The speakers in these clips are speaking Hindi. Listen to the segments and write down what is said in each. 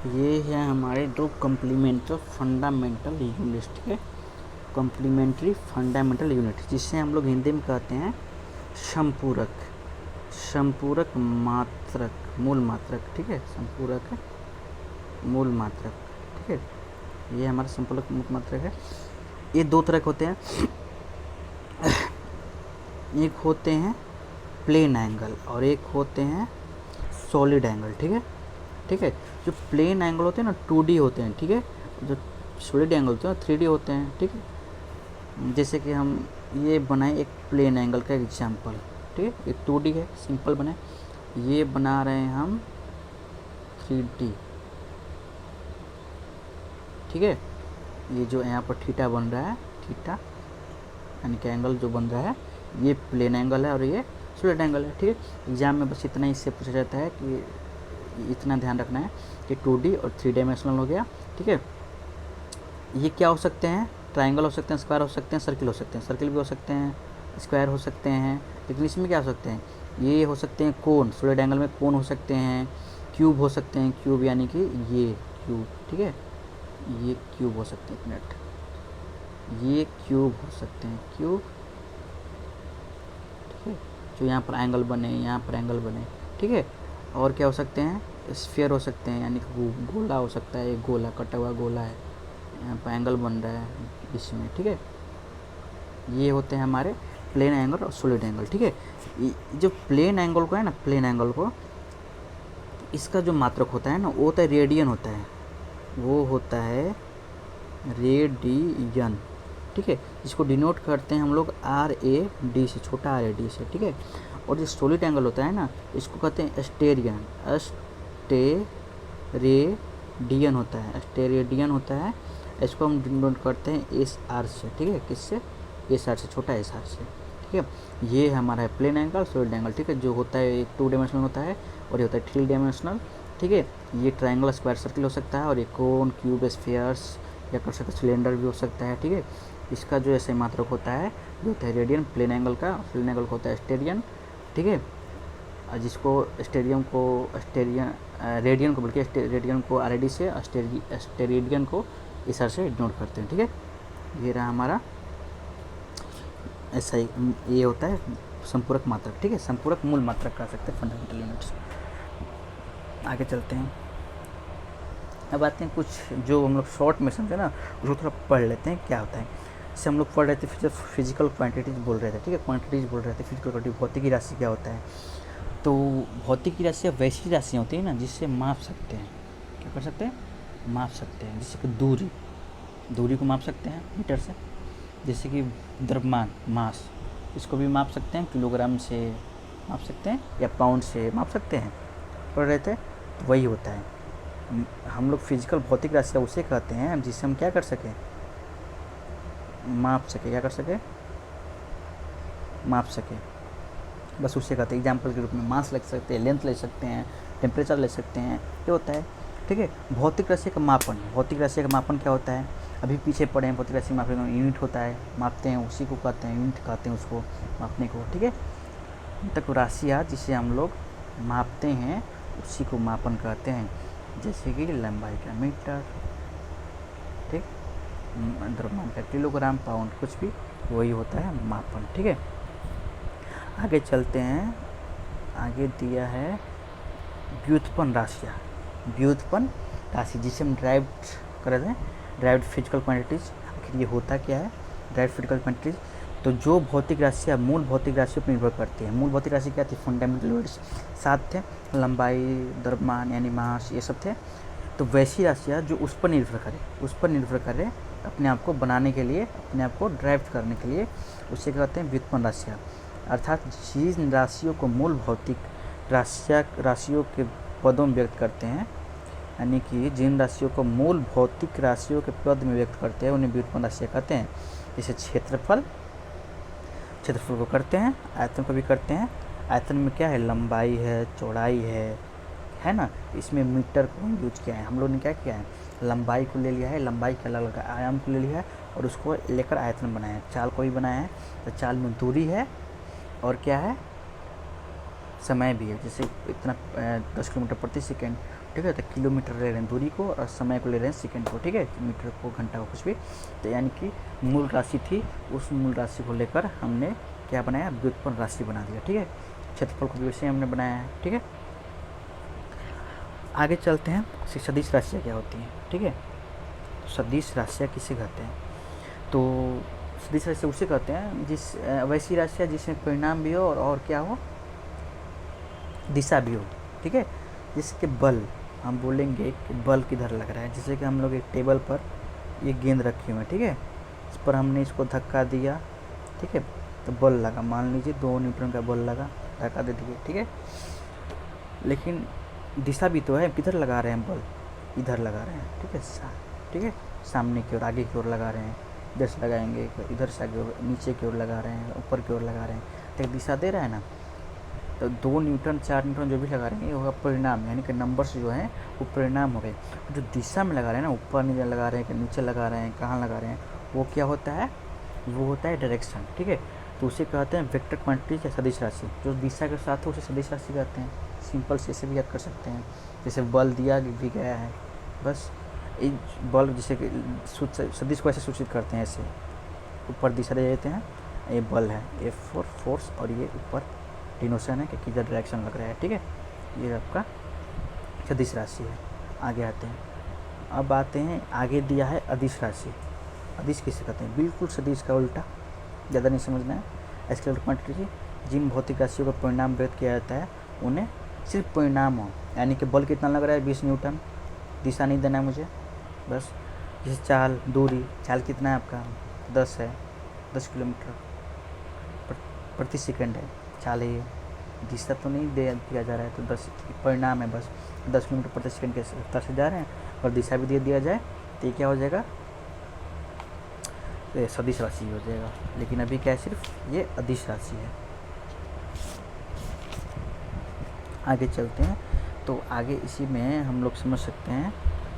ये है हमारे दो कम्प्लीमेंट्री फंडामेंटल यूनिट्स, ठीक है। कम्प्लीमेंट्री फंडामेंटल यूनिट, जिसे हम लोग हिंदी में कहते हैं संपूरक, संपूरक मात्रक, मूल मात्रक, ठीक है। संपूरक मूल मात्रक, ठीक है। ये हमारा संपूरक मूल मात्रक है। ये दो तरह के होते हैं, एक होते हैं प्लेन एंगल और एक होते हैं सॉलिड एंगल, ठीक है। ठीक है, जो प्लेन एंगल होते हैं ना 2D होते हैं, ठीक है। जो सॉलिड एंगल होते हैं 3D होते हैं, ठीक है। जैसे कि हम ये बनाए एक प्लेन एंगल का एग्जांपल, ठीक है। ये 2D है, सिंपल बने। ये बना रहे हैं हम 3D, ठीक है। ये जो यहाँ पर थीटा बन रहा है, थीटा यानी कि एंगल जो बन रहा है, ये प्लेन एंगल है और ये सॉलिड एंगल है, ठीक है। एग्जाम में बस इतना ही इससे पूछा जाता है कि इतना ध्यान रखना है कि 2D और 3 डायमेंशनल हो गया, ठीक है। ये क्या हो सकते हैं? ट्राइंगल हो सकते हैं, स्क्वायर हो सकते हैं, सर्किल हो सकते हैं। सर्किल भी हो सकते हैं, स्क्वायर हो सकते हैं, लेकिन इसमें क्या हो सकते हैं? ये हो सकते हैं कोन, सॉलिड एंगल में कोन हो सकते हैं, क्यूब हो सकते हैं, क्यूब यानी कि ये क्यूब, ठीक है। ये क्यूब हो सकते हैं, एक मिनट, ये क्यूब हो सकते हैं, क्यूब, ठीक है। जो यहाँ पर एंगल बने, यहाँ पर एंगल बने, ठीक है। और क्या हो सकते हैं? स्फीयर हो सकते हैं, यानी कि गोला हो सकता है, एक गोला कटा हुआ गोला है, यहाँ पर एंगल बन रहा है इसमें, ठीक है। ये होते हैं हमारे प्लेन एंगल और सॉलिड एंगल, ठीक है। जो प्लेन एंगल को है ना, प्लेन एंगल को, इसका जो मात्रक होता है ना, वो होता है रेडियन होता है, वो होता है रेडियन, ठीक है। इसको डिनोट करते हैं हम लोग RAD से, छोटा RAD से, ठीक है। और जो सॉलिड एंगल होता है ना, इसको कहते हैं स्टेरियन, स्टेरेडियन होता है, स्टेरेडियन होता है। इसको हम डिनोट करते हैं SR से, ठीक है। किससे? SR से, छोटा SR से, ठीक है। ये हमारा है प्लेन एंगल, सॉलिड एंगल, ठीक है। जो होता है 2 डायमेंशनल होता है और ये होता है 3 डायमेंशनल, ठीक है। ये ट्रायंगल, स्क्वायर, सर्किल हो सकता है और ये कोन, क्यूब, स्फीयर्स या कर सकते सिलेंडर भी हो सकता है, ठीक है। इसका जो ऐसे मात्रक होता है जो होता है रेडियन, प्लेन एंगल का, प्लेन एंगल का होता है स्टेरियन, ठीक है। जिसको स्टेरियम को स्टेरियन, रेडियन को बल्कि रेडियन को RAD से, स्टेरिडियन को SR से डिनोट करते हैं, ठीक है। ये रहा हमारा ऐसा ही, ये होता है संपूरक मात्रक, ठीक है। संपूरक मूल मात्रक कह सकते हैं, फंडामेंटल यूनिट्स। आगे चलते हैं। अब आते हैं कुछ जो हम लोग शॉर्ट में समझे ना, उसको थोड़ा पढ़ लेते हैं क्या होता है। जैसे हम लोग पढ़ रहे थे फिजिकल क्वांटिटीज बोल रहे थे, ठीक है। क्वांटिटीज बोल रहे थे, फिजिकल क्वांटिटी, भौतिकी राशि क्या होता है। तो भौतिकी राशियाँ वैसी राशियाँ होती हैं ना जिससे माप सकते हैं, क्या कर सकते हैं? माप सकते हैं। जैसे कि दूरी, दूरी को माप सकते हैं मीटर से। जैसे कि द्रव्यमान, मास, इसको भी माप सकते हैं, किलोग्राम से माप सकते हैं या पाउंड से माप सकते हैं, पढ़ रहे थे। तो वही होता है, हम लोग फिजिकल भौतिक राशियाँ उसे कहते हैं जिससे हम क्या कर सकें? माप सके, क्या कर सके? माप सके, बस उससे कहते हैं। एग्जाम्पल के रूप में मास ले सकते हैं, लेंथ ले सकते हैं, टेम्परेचर ले सकते हैं, ये होता है, ठीक है। भौतिक राशि का मापन, भौतिक राशि का मापन क्या होता है? अभी पीछे पड़े हैं, भौतिक राशि मापने का यूनिट होता है, मापते हैं, उसी को कहते हैं यूनिट, कहते हैं उसको मापने को, ठीक है। तक राशियाँ जिसे हम लोग मापते हैं उसी को मापन कहते हैं। जैसे कि लंबाई का मीटर, ठीक, द्रव्यमान का किलोग्राम, पाउंड, कुछ भी, वही होता है मापन, ठीक है। आगे चलते हैं। आगे दिया है व्युत्पन्न राशियाँ, व्युत्पन्न राशि जिसे हम ड्राइव्ड कर रहे हैं, ड्राइव्ड फिजिकल क्वांटिटीज। आखिर ये होता क्या है ड्राइव्ड फिजिकल क्वांटिटीज? तो जो भौतिक राशियाँ मूल भौतिक राशियों पर निर्भर करती है। मूल भौतिक राशि क्या थी? फंडामेंटल यूनिट्स 7 थे, लंबाई, द्रव्यमान यानी मास, ये सब थे। तो वैसी राशियाँ जो उस पर निर्भर करे, उस पर निर्भर करे अपने आप को बनाने के लिए, अपने आप को ड्राइव करने के लिए, उसे कहते हैं व्युत्पन्न राशियाँ। अर्थात जिन राशियों को मूल भौतिक राशियों के पदों में व्यक्त करते हैं, यानी कि जिन राशियों को मूल भौतिक राशियों के पद में व्यक्त करते हैं उन्हें व्युत्पन्न राशियाँ कहते हैं। जैसे क्षेत्रफल, क्षेत्रफल को करते हैं, आयतन को भी करते हैं। आयतन में क्या है? लंबाई है, चौड़ाई है ना। इसमें मीटर को यूज किया है, हम लोग ने क्या किया है? लंबाई को ले लिया है, लंबाई के अलग अलग आयाम को ले लिया है और उसको लेकर आयतन बनाया है। चाल को भी बनाया है, तो चाल में दूरी है और क्या है? समय भी है। जैसे इतना 10 किलोमीटर प्रति सेकेंड, ठीक है। तो किलोमीटर ले रहे हैं दूरी को और समय को ले रहे हैं सेकंड को, ठीक है, मीटर को, घंटा को, कुछ भी। तो यानी कि मूल राशि थी, उस मूल राशि को लेकर हमने क्या बनाया, व्युत्पन्न राशि बना दिया, ठीक है। क्षेत्रफल को भी वैसे हमने बनाया है, ठीक है। आगे चलते हैं, सदिश राशियाँ क्या होती हैं, ठीक है। सदिश राशियाँ किसे कहते हैं, तो सदिश राशि उसे कहते हैं जिस वैसी राशियाँ जिसमें परिणाम भी हो और क्या हो, दिशा भी हो, ठीक है। जिसके बल, हम बोलेंगे कि बल किधर लग रहा है, जैसे कि हम लोग एक टेबल पर ये गेंद रखे हुए हैं, ठीक है, इस पर हमने इसको धक्का दिया, ठीक है, तो बल लगा, मान लीजिए 2 न्यूटन का बल लगा, धक्का दे दिए, ठीक है। लेकिन दिशा भी तो है, किधर लगा रहे हैं बल, इधर लगा रहे हैं, ठीक है, ठीक है, सामने की ओर, आगे की ओर लगा रहे हैं, इधर से लगाएंगे, इधर से आगे नीचे की ओर लगा रहे हैं, ऊपर की ओर लगा रहे हैं, तो एक दिशा दे रहा है ना। तो 2 न्यूटन 4 न्यूटन जो भी लगा रहे हैं ये होगा परिणाम, यानी कि नंबर्स जो हैं वो परिणाम हो गए। जो दिशा में लगा रहे हैं ना, ऊपर नीचे लगा रहे हैं कि नीचे लगा रहे हैं, कहाँ लगा रहे हैं, वो क्या होता है, वो होता है डायरेक्शन, ठीक है। तो उसे कहते हैं वेक्टर क्वांटिटी या सदिश राशि। जो दिशा के साथ हो उसे सदिश राशि कहते हैं। सिंपल से इसे भी याद कर सकते हैं, जैसे बल दिया भी गया है, बस बल जैसे सदिश को ऐसे सूचित करते हैं, ऐसे ऊपर दिशा दे देते हैं, ये बल है, ये फोर्स, और ये ऊपर डिनोशन है कि किधर डायरेक्शन लग रहा है, ठीक है। ये आपका सदिश राशि है। आगे आते हैं, अब आते हैं, आगे दिया है अदिश राशि। अदिश किसे कहते हैं, बिल्कुल सदिश का उल्टा, ज़्यादा नहीं समझना है। स्केलर क्वांटिटी, जिन भौतिक राशियों का परिणाम व्यक्त किया जाता है उन्हें सिर्फ परिणाम हो, यानी कि बल कितना लग रहा है 20 न्यूटन, दिशा नहीं देना है मुझे, बस। जैसे चाल, दूरी, चाल कितना है आपका 10 है, 10 किलोमीटर प्रति सेकंड है चाल है, ये दिशा तो नहीं दिया जा रहा है, तो 10 परिणाम है, बस 10 किलोमीटर प्रति सेकंड के रफ्तार से जा रहे हैं, और दिशा भी दे दिया जाए तो ये क्या हो जाएगा, तो सदिश राशि हो जाएगा। लेकिन अभी क्या है, सिर्फ ये अदिश राशि है। आगे चलते हैं, तो आगे इसी में हम लोग समझ सकते हैं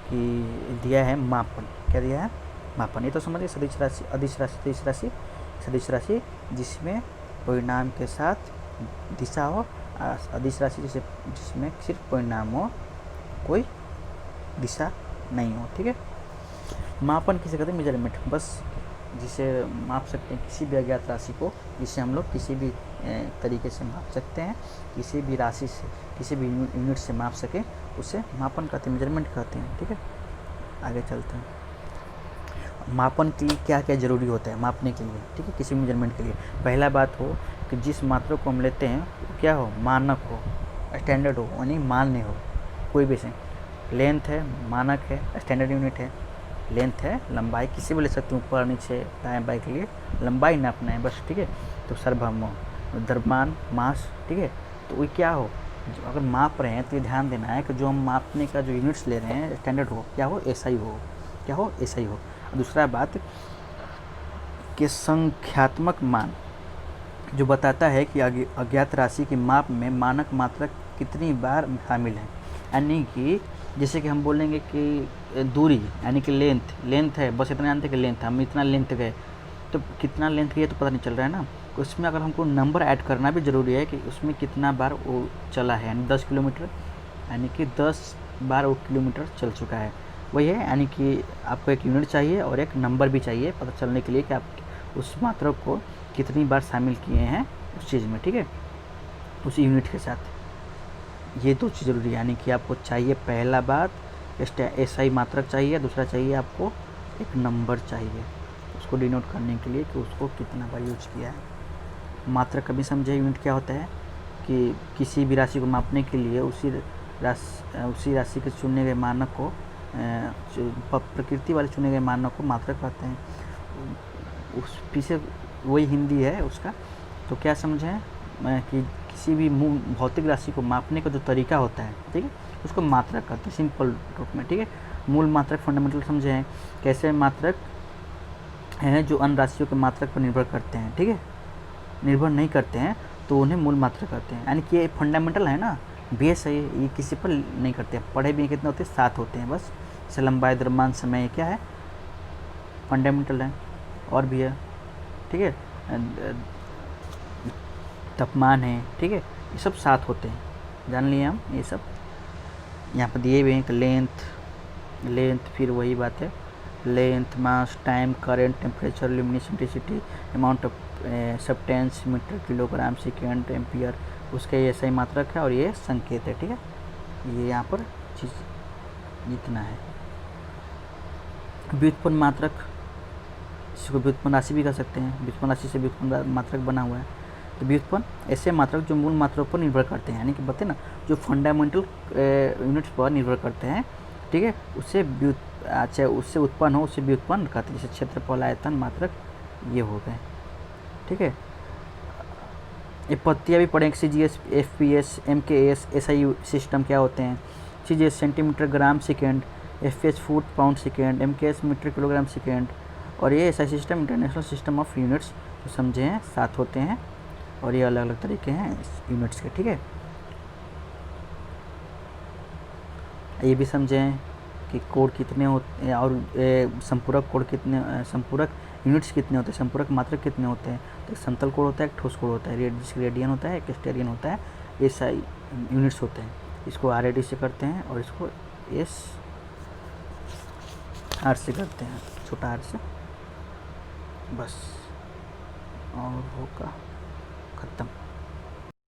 कि दिया है मापन, क्या दिया है, मापन। ये तो समझिए सदिश राशि, अदिश राशि, सदिश राशि, सदिश राशि जिसमें परिणाम के साथ दिशा हो, अदिश राशि जिसमें सिर्फ परिणाम हो, कोई दिशा नहीं हो, ठीक है। मापन किसे कहते हैं, मेजरमेंट, बस जिसे माप सकते हैं किसी भी अज्ञात राशि को, जिसे हम लोग किसी भी तरीके से माप सकते हैं, किसी भी राशि से, किसी भी यूनिट से माप सके, उसे मापन कहते हैं, मेजरमेंट कहते हैं, ठीक है। आगे चलते हैं, मापन के लिए क्या क्या ज़रूरी होता है, मापने के लिए, ठीक है, किसी मेजरमेंट के लिए। पहला बात हो कि जिस मात्रक को हम लेते हैं वो क्या हो, मानक हो, स्टैंडर्ड हो, यानी मान्य हो, कोई भी से। लेंथ है, मानक है, स्टैंडर्ड यूनिट है। लेंथ है, लंबाई, किसी भी ले सकते हैं, ऊपर नीचे दाएं बाएं के लिए लंबाई नापना है, बस, ठीक है। तो सर्वभौम हो, द्रव्यमान, मास, ठीक है। तो वो क्या हो, अगर माप रहे हैं तो ये ध्यान देना है कि जो हम मापने का जो यूनिट्स ले रहे हैं स्टैंडर्ड हो, क्या हो, एसआई हो, क्या हो, एसआई हो। दूसरा बात कि संख्यात्मक मान जो बताता है कि अज्ञात राशि की माप में मानक मात्रक कितनी बार शामिल है, यानी कि जैसे कि हम बोलेंगे कि दूरी, यानी कि लेंथ है, बस इतना जानते हैं कि लेंथ, हम इतना लेंथ गए, तो कितना लेंथ गए तो पता नहीं चल रहा है ना। उसमें अगर हमको नंबर ऐड करना भी ज़रूरी है कि उसमें कितना बार वो चला है, यानी 10 किलोमीटर, यानी कि 10 बार वो किलोमीटर चल चुका है, वही है। यानी कि आपको एक यूनिट चाहिए और एक नंबर भी चाहिए पता चलने के लिए कि आप उस मात्रक को कितनी बार शामिल किए हैं उस चीज़ में, ठीक है, उस यूनिट के साथ। ये दो चीज़ ज़रूरी है, यानी कि आपको चाहिए, पहला बात एसआई मात्रक चाहिए, दूसरा चाहिए आपको एक नंबर चाहिए उसको डिनोट करने के लिए कि उसको कितना बार यूज किया है। मात्रक कभी समझे, यूनिट क्या होता है कि किसी भी राशि को मापने के लिए उसी राशि के चुने गए मानक को, प्रकृति वाले चुने गए मानक को मात्रक कहते हैं। उस पीछे वही हिंदी है उसका। तो क्या समझें कि किसी भी भौतिक राशि को मापने का जो तरीका होता है, ठीक है, उसको मात्रक कहते हैं सिंपल रूप में, ठीक है। मूल मात्रक फंडामेंटल समझे हैं, कैसे मात्रक हैं जो अन्य राशियों के मात्रक पर निर्भर करते हैं, ठीक है, निर्भर नहीं करते हैं तो उन्हें मूल मात्रक कहते हैं। यानी कि ये फंडामेंटल है ना, बेस है, ये किसी पर नहीं करते हैं। पढ़े भी कितने होते हैं, 7 होते हैं बस। जैसे लंबाई, द्रव्यमान, समय, क्या है, फंडामेंटल है, और भी है, ठीक है, तापमान है, ठीक है, ये सब 7 होते हैं, जान लिए हम ये सब। यहाँ पर दिए हुए हैं लेंथ फिर वही बात है, length, mass, time, current, temperature, luminosity, amount of substance, metre, kilogram, second, ampere, उसका ये सही मात्रक है और ये संकेत है। ठीक है, ये यहाँ पर चीज़ इतना है। व्युत्पन्न मात्रक, इसको व्युत्पन्न राशि भी कह सकते हैं, व्युत्पन्न राशि से व्युत्पन्न मात्रक बना हुआ है। तो व्युत्पन्न ऐसे मात्रक जो मूल मात्रक पर निर्भर करते हैं, यानी कि बताए ना जो फंडामेंटल यूनिट्स पर निर्भर करते हैं, ठीक है, उससे उत्पन्न हो उसे व्युत्पन्न कहते हैं। जैसे क्षेत्रफल, आयतन, मात्रक, ये हो गए। ठीक है, ये पत्तियाँ भी पढ़ें, CGS, FPS, MKS, SI system क्या होते हैं। CGS centimetre gram second, FPS foot pound second, MKS metre kilogram second, और ये SI system international system of units जो समझे हैं 7 होते हैं, और ये अलग अलग तरीके हैं यूनिट्स के। ठीक है, ये भी समझें कि कोड कितने होते हैं और संपूरक कोड कितने, संपूरक यूनिट्स कितने होते हैं, संपूरक मात्रक कितने होते हैं। तो एक समतल कोड होता है, एक ठोस कोड होता है, जिसका रेडियन होता है, एक स्टेरियन होता है, ये सारी यूनिट्स होते हैं। इसको RAD से करते हैं और इसको SR से करते हैं, छोटा r से, बस, और होगा ख़त्म।